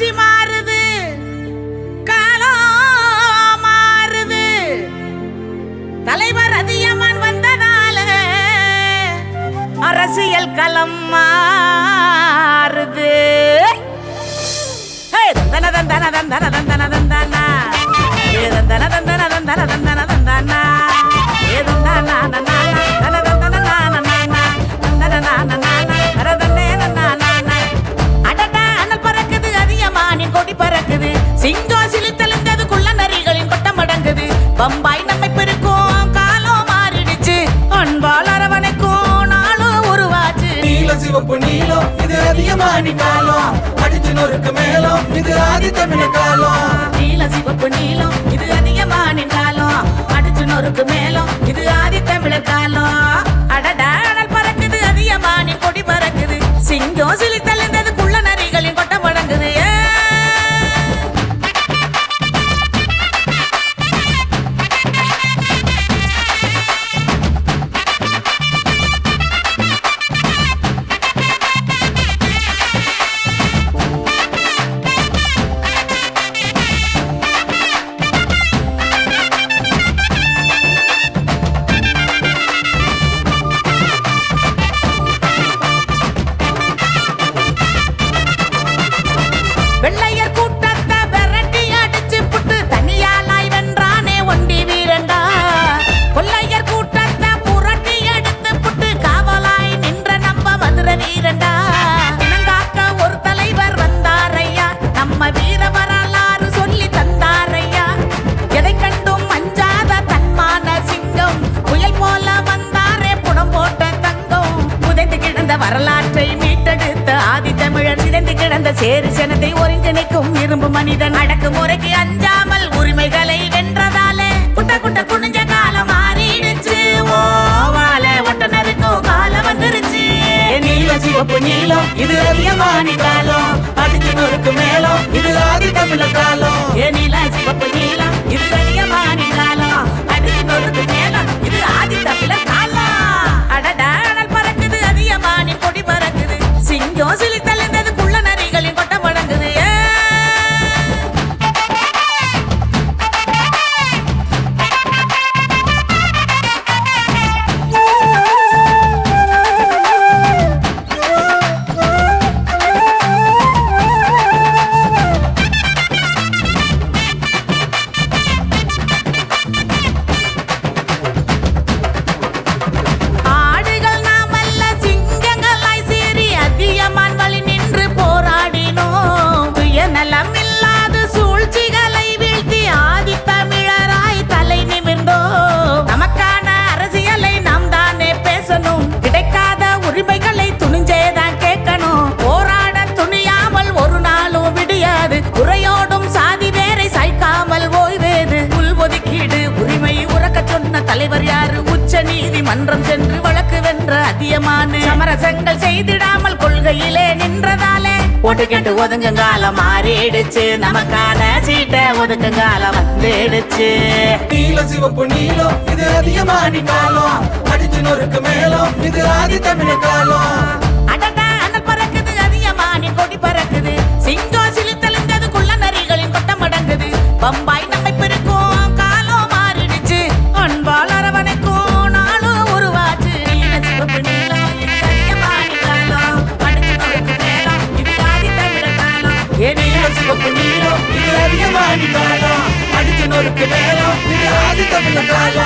ஆட்சி மாறுது, காலம் மாறுது. தலைவர் அதியமான் வந்ததால அரசியல் களம் மாறுது. தந்தன தந்தன தந்தன தந்தன தந்தனா தந்தன தந்தன தந்தன தந்தன தந்தனா சிங்கம் சிலுத்தெழுந்ததுக்குள்ள நரிகளின் கொட்டம் அடங்குது. பம்பாய் நம்மை பெருக்கும் காலம் மாறிடுச்சு, அன்பால் அரவணைக்கும் நாளும் உருவாச்சு. நீல சிவப்பு நீலம் இது அதியமானி காலம், அடிச்சு நொறுக்கு மேலும் இது ஆதி தமிழ் காலம். நீல சிவப்பு நீலம் இது அதியமானி காலம், அடிச்சு நொறுக்கு மேலும் இது ஆதி தமிழர் காலம். அடடா அனல் பறக்குது, அதியமானி கொடி பறக்குது. சிங்கம் சிலுத்தெழுந்ததுக்குள்ள நரிகளின் கொட்டம் அடங்குது. வெள்ளையர் கூட்டத்தை விரட்டி அடிச்சு புட்டு தனியாலாய் வென்றானே ஒண்டி வீரண்டா. கொள்ளையர் கூட்டத்தை புரட்டி எடுத்து புட்டு காவலாய் நின்ற நம்ம மதுரை வீரண்டா. இனங்காக்க ஒரு தலைவர் வந்தாரையா, நம்ம வீர வரலாறு சொல்லி தந்தாரையா. எதை கண்டும் அஞ்சாத தன்மான சிங்கம், புயல் போல வந்தாரே புடம் போட்ட தங்கம். புதைந்து கிடந்த வரலாற்றை மீட்டெடுத்த ஆதி தமிழர், சிதைந்து கிடந்த சேரு சனத்தை ஒருங்கிணைக்கும் இரும்பு மனிதன். அடக்குமுறைக்கு அஞ்சாமல் உரிமைகளை வென்றதாலே குட்ட குட்ட குனிஞ்ச காலம் மாறிடுச்சு. ஓவால ஒட்டனருக்கும் காலம் வந்துருச்சு. நீல சிவப்பு நீலம் இது அதியமானி காலம், அடிச்சு நொறுக்கு மேலும் இது ஆதி தமிழ் காலம். நீல சிவப்பு நீலம் இது அதியமானி காலம், அடிச்சு நொறுக்கு மேலும் இது ஆதி தமிழர் காலம். அடடா அனல் பறக்குது, அதியமானி கொடி பறக்குது. சிங்கம் சிலித்தெழுந்ததுக்குள்ள நரிகளின் கொட்டம் அடங்குது. ஆடுகள் நாமல்ல சிங்கங்களாய் சீறி அதியமான் வழி நின்று போராடினோம். சுயநலம் இல்லாத சூழ்ச்சிகளை வீழ்த்தி ஆதி தமிழராய் தலை நிமிர்ந்தோம். நமக்கான அரசியலை நாம் தானே பேசணும், கிடைக்காத உரிமைகளை துணிஞ்சேதான் கேட்கணும். போராட துணியாமல் ஒரு நாளும் விடியாது, குறையோடும் சாதி வேரை சாய்க்காமல் ஓய்வேது. உள் ஒதுக்கீடு உரிமை உறக்க சொன்ன தலைவர் யாரு? உச்ச நீதிமன்றம் சென்று வழக்கு வென்ற அதியமான். சமரசங்கள் செய்திடாமல் கொள்கையிலே நின்றதாலே ஓட்டு கேட்டு ஒதுங்குங்காலம் மாறிடுச்சு, நமக்கான சீட்டை ஒதுக்குங்காலம் வந்துடுச்சு. நீல சிவப்பு நீலம் இது அதியமானி காலம், அடிச்சு நொறுக்கு மேலும் இது ஆதி தமிழ் காலம். அடடா அனல் பறக்குது, அதியமானி கொடி பறக்குது. சிங்கம் சிலித்தெழுந்ததுக்குள்ள நரிகளின் கொட்டம் அடங்குது. பம்பாய் நம்மை பெருக்கும் காலம் மாறிடுச்சு, அன்பால் அரவணைக்கும் நாளும் உருவாச்சு. நீல சிவப்பு நீலம் இது அதியமானி காலம், அடிச்சு நொறுக்கு மேலும் இது ஆதி தமிழர் காலம். நீல சிவப்பு நீலம் இது அதியமானி காலம், அடிச்சு நொறுக்கு மேலும் இது ஆதி தமிழ் காலம்.